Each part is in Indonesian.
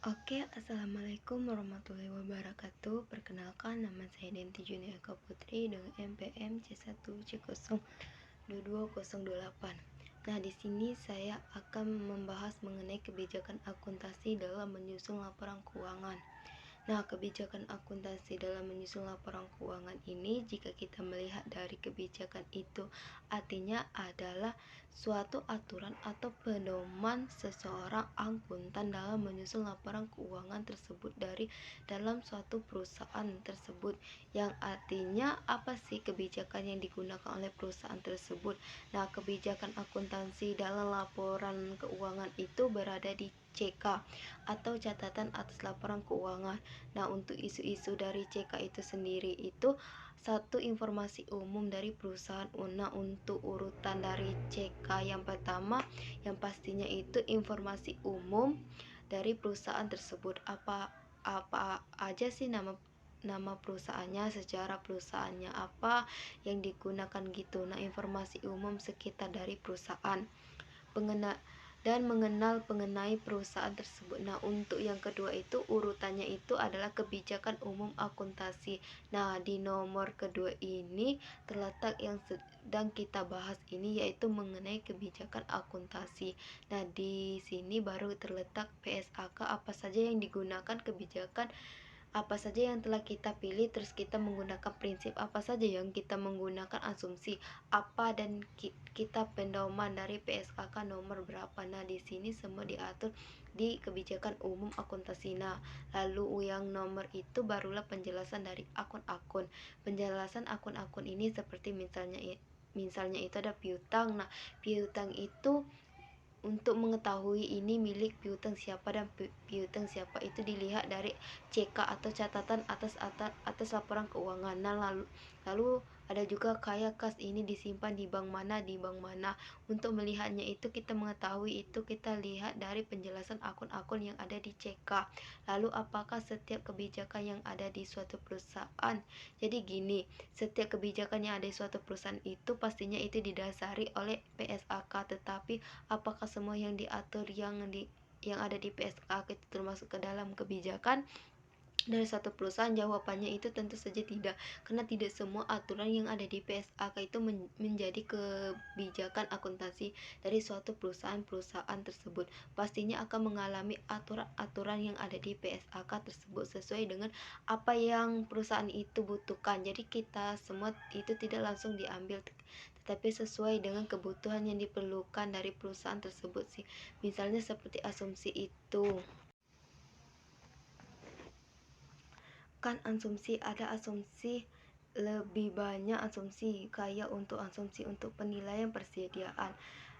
Oke, assalamualaikum warahmatullahi wabarakatuh. Perkenalkan, nama saya Denti Juniaka Putri dengan NPM C1C0222028. Nah, di sini saya akan membahas mengenai kebijakan akuntansi dalam menyusun laporan keuangan. Nah, kebijakan akuntansi dalam menyusun laporan keuangan ini, jika kita melihat dari kebijakan itu, artinya adalah suatu aturan atau pedoman seseorang akuntan dalam menyusun laporan keuangan tersebut dari dalam suatu perusahaan tersebut, yang artinya apa sih kebijakan yang digunakan oleh perusahaan tersebut. Nah, kebijakan akuntansi dalam laporan keuangan itu berada di CK atau catatan atas laporan keuangan. Nah, untuk isu-isu dari CK itu sendiri itu satu informasi umum dari perusahaan. Nah, untuk urutan dari CK yang pertama, yang pastinya itu informasi umum dari perusahaan tersebut. Apa aja sih nama perusahaannya, sejarah perusahaannya apa yang digunakan gitu. Nah, informasi umum sekitar dari perusahaan dan mengenal mengenai perusahaan tersebut. Nah, untuk yang kedua itu urutannya itu adalah kebijakan umum akuntansi. Nah, di nomor kedua ini terletak yang sedang kita bahas ini, yaitu mengenai kebijakan akuntansi. Nah, di sini baru terletak PSAK, apa saja yang digunakan, kebijakan apa saja yang telah kita pilih, terus kita menggunakan prinsip apa saja yang kita menggunakan, asumsi apa, dan kita pedoman dari PSAK nomor berapa. Nah, di sini semua diatur di kebijakan umum akuntansi. Nah, lalu yang nomor itu barulah penjelasan dari akun-akun. Penjelasan akun-akun ini seperti misalnya itu ada piutang. Nah, piutang itu untuk mengetahui ini milik piutang siapa dan piutang siapa itu dilihat dari CK atau catatan atas laporan keuangan. Nah, lalu ada juga kaya kas, ini disimpan di bank mana. Untuk melihatnya itu kita mengetahui itu kita lihat dari penjelasan akun-akun yang ada di CK. Lalu apakah setiap kebijakan yang ada di suatu perusahaan, jadi gini, setiap kebijakan yang ada di suatu perusahaan itu pastinya itu didasari oleh PSAK, tetapi apakah semua yang diatur yang ada di PSAK itu termasuk ke dalam kebijakan dari satu perusahaan? Jawabannya itu tentu saja tidak, karena tidak semua aturan yang ada di PSAK itu menjadi kebijakan akuntansi dari suatu perusahaan tersebut. Pastinya akan mengalami aturan-aturan yang ada di PSAK tersebut sesuai dengan apa yang perusahaan itu butuhkan. Jadi kita semua itu tidak langsung diambil, tetapi sesuai dengan kebutuhan yang diperlukan dari perusahaan tersebut sih. Misalnya seperti asumsi itu. Kan ada asumsi lebih banyak, asumsi kayak untuk asumsi untuk penilaian persediaan.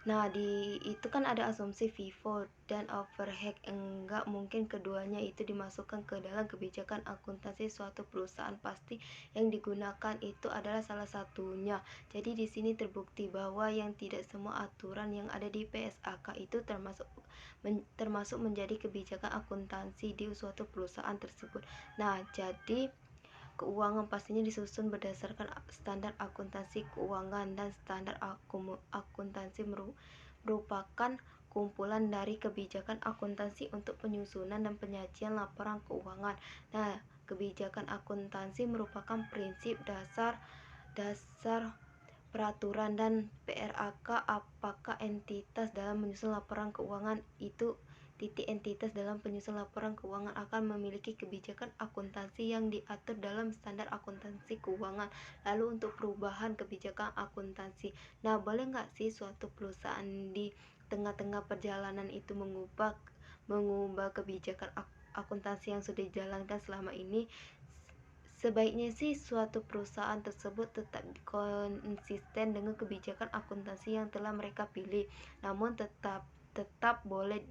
Nah, di itu kan ada asumsi FIFO dan overhead. Enggak mungkin keduanya itu dimasukkan ke dalam kebijakan akuntansi suatu perusahaan, pasti yang digunakan itu adalah salah satunya. Jadi di sini terbukti bahwa yang tidak semua aturan yang ada di PSAK itu termasuk menjadi kebijakan akuntansi di suatu perusahaan tersebut. Nah, jadi keuangan pastinya disusun berdasarkan standar akuntansi keuangan, dan standar akuntansi merupakan kumpulan dari kebijakan akuntansi untuk penyusunan dan penyajian laporan keuangan. Nah, kebijakan akuntansi merupakan prinsip dasar peraturan dan PRAK. Apakah entitas dalam menyusun laporan keuangan itu entitas dalam penyusunan laporan keuangan akan memiliki kebijakan akuntansi yang diatur dalam standar akuntansi keuangan. Lalu untuk perubahan kebijakan akuntansi, nah boleh nggak sih suatu perusahaan di tengah-tengah perjalanan itu mengubah kebijakan akuntansi yang sudah dijalankan selama ini? Sebaiknya sih suatu perusahaan tersebut tetap konsisten dengan kebijakan akuntansi yang telah mereka pilih, namun tetap boleh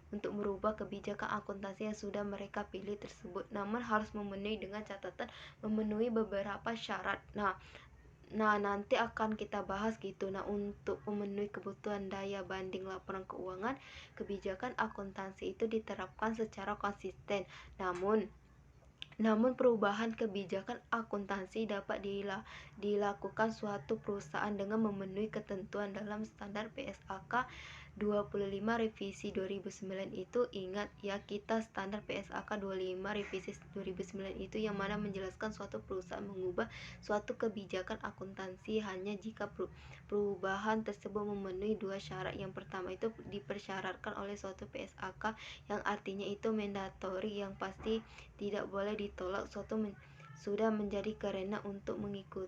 untuk merubah kebijakan akuntansi yang sudah mereka pilih tersebut, namun harus memenuhi dengan catatan memenuhi beberapa syarat. Nah, nanti akan kita bahas gitu. Nah, untuk memenuhi kebutuhan daya banding laporan keuangan, kebijakan akuntansi itu diterapkan secara konsisten. Namun perubahan kebijakan akuntansi dapat dilakukan suatu perusahaan dengan memenuhi ketentuan dalam standar PSAK 25 revisi 2009 itu ingat ya, kita standar PSAK 25 revisi 2009 itu yang mana menjelaskan suatu perusahaan mengubah suatu kebijakan akuntansi hanya jika perubahan tersebut memenuhi dua syarat. Yang pertama itu dipersyaratkan oleh suatu PSAK, yang artinya itu mandatori, yang pasti tidak boleh ditolak. Sudah menjadi karena untuk mengikuti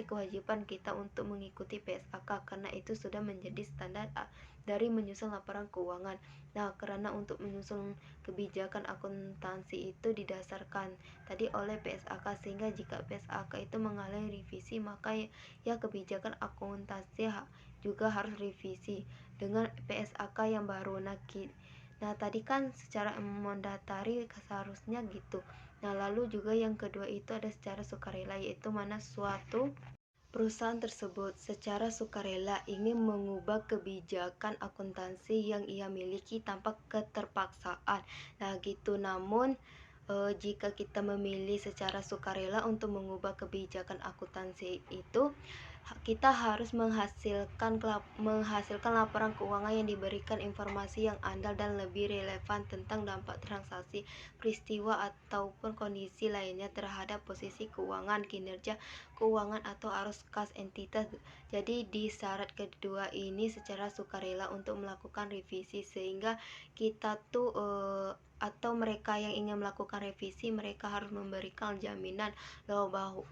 kewajiban kita untuk mengikuti PSAK, karena itu sudah menjadi standar dari menyusun laporan keuangan. Nah, karena untuk menyusun kebijakan akuntansi itu didasarkan tadi oleh PSAK, sehingga jika PSAK itu mengalami revisi, maka ya kebijakan akuntansi juga harus revisi dengan PSAK yang baru. Nah, tadi kan secara mandatari seharusnya gitu. Nah, lalu juga yang kedua itu ada secara sukarela, yaitu mana suatu perusahaan tersebut secara sukarela ingin mengubah kebijakan akuntansi yang ia miliki tanpa keterpaksaan. Nah, gitu. Namun jika kita memilih secara sukarela untuk mengubah kebijakan akuntansi itu, kita harus menghasilkan laporan keuangan yang diberikan informasi yang andal dan lebih relevan tentang dampak transaksi, peristiwa ataupun kondisi lainnya terhadap posisi keuangan, kinerja keuangan atau arus kas entitas. Jadi di syarat kedua ini secara sukarela untuk melakukan revisi, sehingga kita tuh atau mereka yang ingin melakukan revisi, mereka harus memberikan jaminan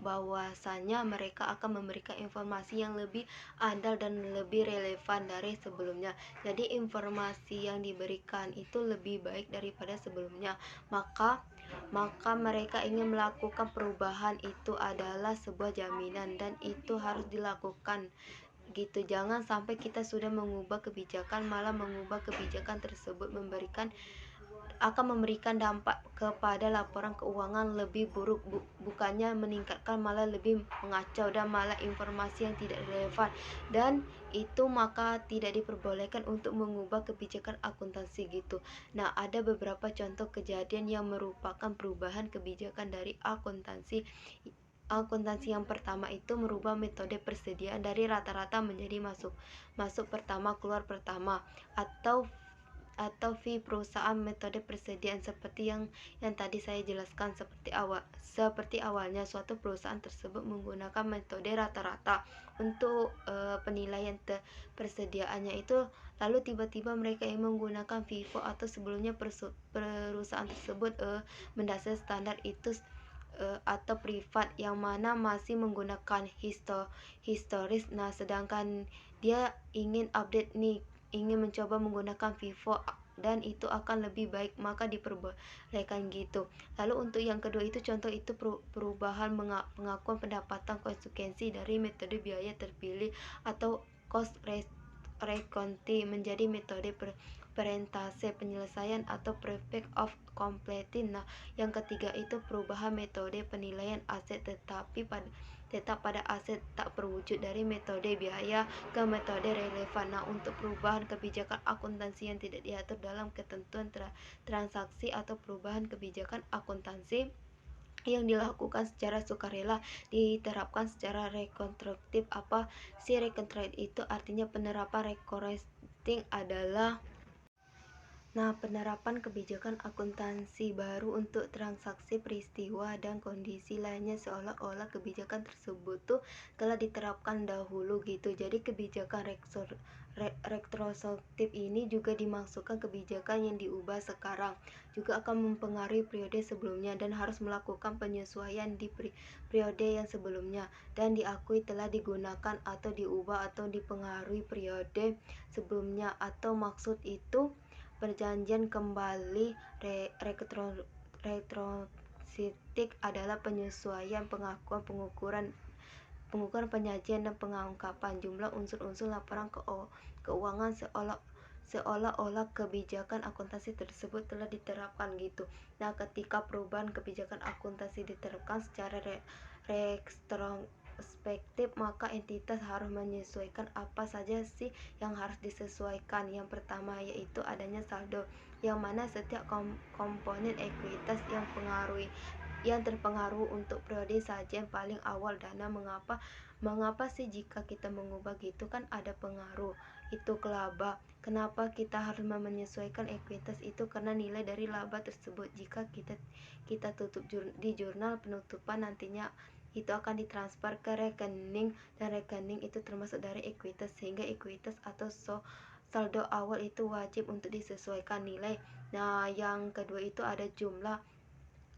bahwasanya mereka akan memberikan informasi yang lebih andal dan lebih relevan dari sebelumnya. Jadi informasi yang diberikan itu lebih baik daripada sebelumnya. Maka mereka ingin melakukan perubahan itu adalah sebuah jaminan, dan itu harus dilakukan gitu. Jangan sampai kita sudah mengubah kebijakan, malah mengubah kebijakan tersebut akan memberikan dampak kepada laporan keuangan lebih buruk, bukannya meningkatkan, malah lebih mengacau dan malah informasi yang tidak relevan, dan itu maka tidak diperbolehkan untuk mengubah kebijakan akuntansi gitu. Nah, ada beberapa contoh kejadian yang merupakan perubahan kebijakan dari akuntansi. Yang pertama itu merubah metode persediaan dari rata-rata menjadi masuk pertama keluar pertama, atau fee perusahaan. Metode persediaan seperti yang tadi saya jelaskan, seperti awalnya suatu perusahaan tersebut menggunakan metode rata-rata untuk penilaian persediaannya itu, lalu tiba-tiba mereka yang menggunakan FIFO, atau sebelumnya perusahaan tersebut mendasar standar itu atau privat yang mana masih menggunakan historis. Nah, sedangkan dia ingin update nih, ingin mencoba menggunakan FIFO, dan itu akan lebih baik, maka diperbolehkan gitu. Lalu untuk yang kedua itu contoh itu perubahan pengakuan pendapatan konsekuensi dari metode biaya terpilih atau cost recounting menjadi metode persentase penyelesaian atau percentage of completion. Nah, yang ketiga itu perubahan metode penilaian aset tetap pada aset tak terwujud dari metode biaya ke metode relevan. Nah, untuk perubahan kebijakan akuntansi yang tidak diatur dalam ketentuan transaksi atau perubahan kebijakan akuntansi yang dilakukan secara sukarela diterapkan secara rekonstruktif. Apa sih rekonstruktif itu? Artinya penerapan rekonstruktif adalah penerapan kebijakan akuntansi baru untuk transaksi, peristiwa, dan kondisi lainnya seolah-olah kebijakan tersebut tuh telah diterapkan dahulu gitu. Jadi kebijakan retrospektif ini juga dimaksudkan kebijakan yang diubah sekarang juga akan mempengaruhi periode sebelumnya dan harus melakukan penyesuaian di periode yang sebelumnya dan diakui telah digunakan atau diubah atau dipengaruhi periode sebelumnya. Atau maksud itu perjanjian kembali retrospektif adalah penyesuaian pengukuran penyajian dan pengungkapan jumlah unsur-unsur laporan keuangan seolah-olah kebijakan akuntansi tersebut telah diterapkan gitu. Nah, ketika perubahan kebijakan akuntansi diterapkan secara retrospektif, maka entitas harus menyesuaikan apa saja sih yang harus disesuaikan. Yang pertama yaitu adanya saldo, yang mana setiap komponen ekuitas yang yang terpengaruh untuk periode sajian paling awal dana. Mengapa sih jika kita mengubah gitu, kan ada pengaruh itu ke laba. Kenapa kita harus menyesuaikan ekuitas itu? Karena nilai dari laba tersebut jika kita tutup di jurnal penutupan, nantinya itu akan ditransfer ke rekening, dan rekening itu termasuk dari ekuitas, sehingga ekuitas atau saldo awal itu wajib untuk disesuaikan nilai. Nah, yang kedua itu ada jumlah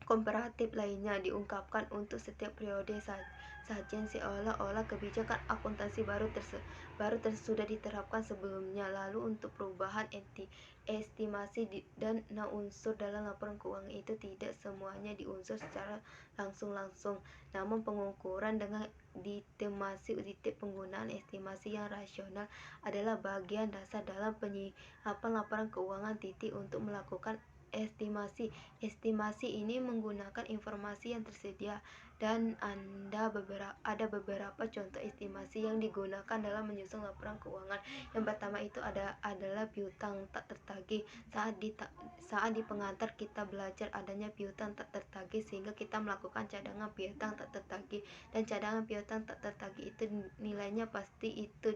komparatif lainnya diungkapkan untuk setiap periode sajian, seolah-olah kebijakan akuntansi baru sudah diterapkan sebelumnya. Lalu untuk perubahan estimasi dan unsur dalam laporan keuangan itu tidak semuanya diunsur secara langsung, namun pengukuran dengan titik penggunaan estimasi yang rasional adalah bagian dasar dalam penyiapan laporan keuangan. Untuk melakukan estimasi ini menggunakan informasi yang tersedia, dan ada beberapa contoh estimasi yang digunakan dalam menyusun laporan keuangan. Yang pertama itu adalah piutang tak tertagih. Saat di pengantar kita belajar adanya piutang tak tertagih, sehingga kita melakukan cadangan piutang tak tertagih, dan cadangan piutang tak tertagih itu nilainya pasti itu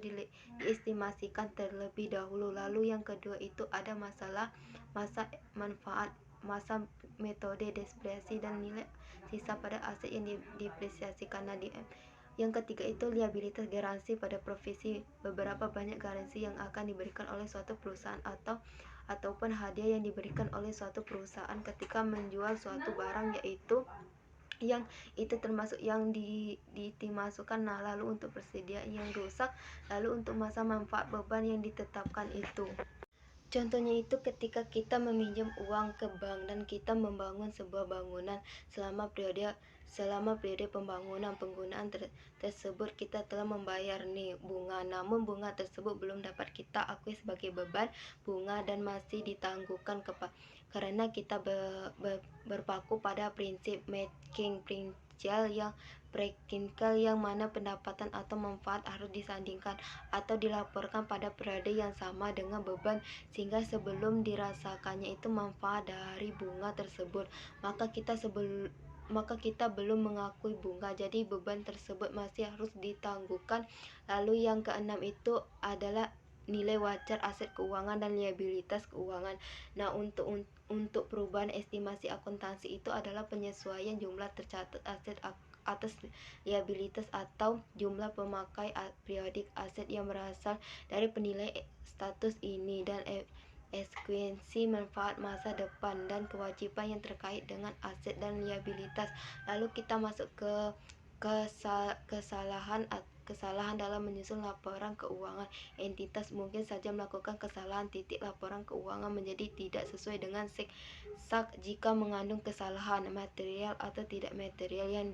diestimasikan terlebih dahulu. Lalu yang kedua itu ada masa manfaat, masa metode depresiasi, dan nilai sisa pada aset yang didepresiasi karena yang ketiga itu liabilitas garansi pada profesi. Beberapa banyak garansi yang akan diberikan oleh suatu perusahaan ataupun hadiah yang diberikan oleh suatu perusahaan ketika menjual suatu barang, yaitu yang itu termasuk yang dimasukkan. Nah, lalu untuk persediaan yang rusak, lalu untuk masa manfaat beban yang ditetapkan itu. Contohnya itu ketika kita meminjam uang ke bank dan kita membangun sebuah bangunan. Selama periode pembangunan penggunaan tersebut kita telah membayar bunga, namun bunga tersebut belum dapat kita akui sebagai beban bunga dan masih ditangguhkan karena kita berpaku pada prinsip making principle yang mana pendapatan atau manfaat harus disandingkan atau dilaporkan pada periode yang sama dengan beban, sehingga sebelum dirasakannya itu manfaat dari bunga tersebut, maka kita belum mengakui bunga, jadi beban tersebut masih harus ditangguhkan. Lalu yang keenam itu adalah nilai wajar aset keuangan dan liabilitas keuangan. Nah, untuk perubahan estimasi akuntansi itu adalah penyesuaian jumlah tercatat aset atas liabilitas atau jumlah pemakai periodik aset yang berasal dari penilaian status ini, dan ekuensi manfaat masa depan dan kewajiban yang terkait dengan aset dan liabilitas. Lalu kita masuk ke kesalahan dalam menyusun laporan keuangan. Entitas mungkin saja melakukan kesalahan. Laporan keuangan menjadi tidak sesuai dengan sak jika mengandung kesalahan material atau tidak material yang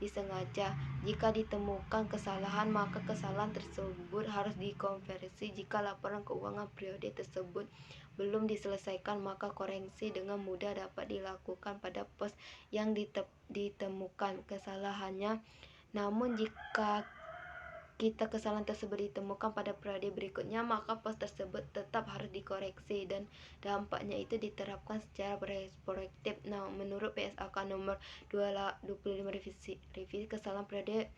disengaja. Jika ditemukan kesalahan, maka kesalahan tersebut harus dikonversi. Jika laporan keuangan periode tersebut belum diselesaikan, maka koreksi dengan mudah dapat dilakukan pada pos yang ditemukan kesalahannya. Namun jika kesalahan tersebut ditemukan pada periode berikutnya, maka pos tersebut tetap harus dikoreksi, dan dampaknya itu diterapkan secara prospektif. Nah, menurut PSAK nomor 25 revisi kesalahan periode,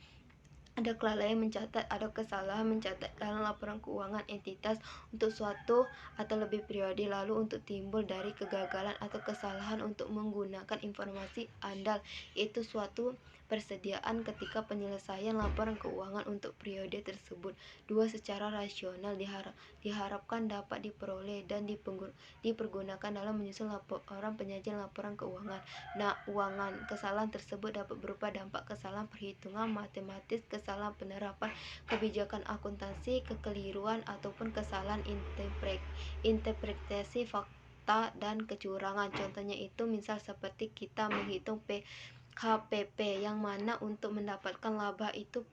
ada kesalahan mencatat dalam laporan keuangan entitas untuk suatu atau lebih periode. Lalu untuk timbul dari kegagalan atau kesalahan untuk menggunakan informasi andal, yaitu suatu persediaan ketika penyelesaian laporan keuangan untuk periode tersebut. Secara rasional diharapkan dapat diperoleh dan dipergunakan dalam menyusun laporan penyajian laporan keuangan. Nah, kesalahan tersebut dapat berupa dampak kesalahan perhitungan matematis, kesalahan penerapan kebijakan akuntansi, kekeliruan ataupun kesalahan interpretasi fakta dan kecurangan. Contohnya itu misal seperti kita menghitung HPP, yang mana untuk mendapatkan laba itu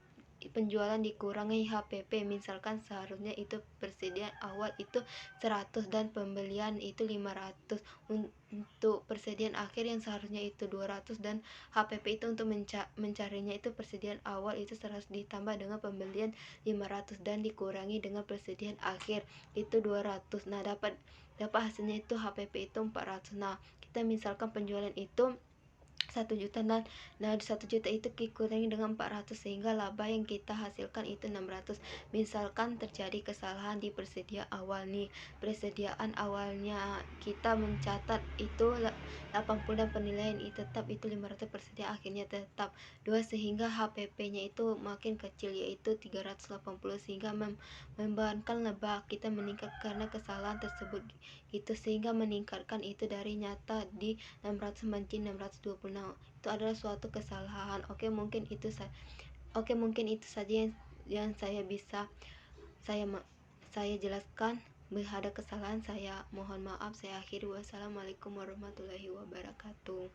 penjualan dikurangi HPP. Misalkan seharusnya itu persediaan awal itu 100 dan pembelian itu 500. Untuk persediaan akhir yang seharusnya itu 200 dan HPP itu untuk mencarinya itu persediaan awal itu 100 ditambah dengan pembelian 500 dan dikurangi dengan persediaan akhir itu 200. Nah, dapat hasilnya itu HPP itu 400. Nah, kita misalkan penjualan itu 1 juta, dan nah 1 juta itu dikurangi dengan 400 sehingga laba yang kita hasilkan itu 600. Misalkan terjadi kesalahan di persediaan awal nih, persediaan awalnya kita mencatat itu 80 dan penilaian itu tetap itu 500, persediaan akhirnya tetap 2 sehingga HPP-nya itu makin kecil yaitu 380 sehingga membebankan laba kita meningkat karena kesalahan tersebut gitu, sehingga meningkatkan itu dari nyata di 600 menjadi 626. Itu adalah suatu kesalahan. Oke, mungkin itu saja yang saya bisa saya jelaskan. Ada kesalahan, saya mohon maaf. Saya akhiri. Wassalamualaikum warahmatullahi wabarakatuh.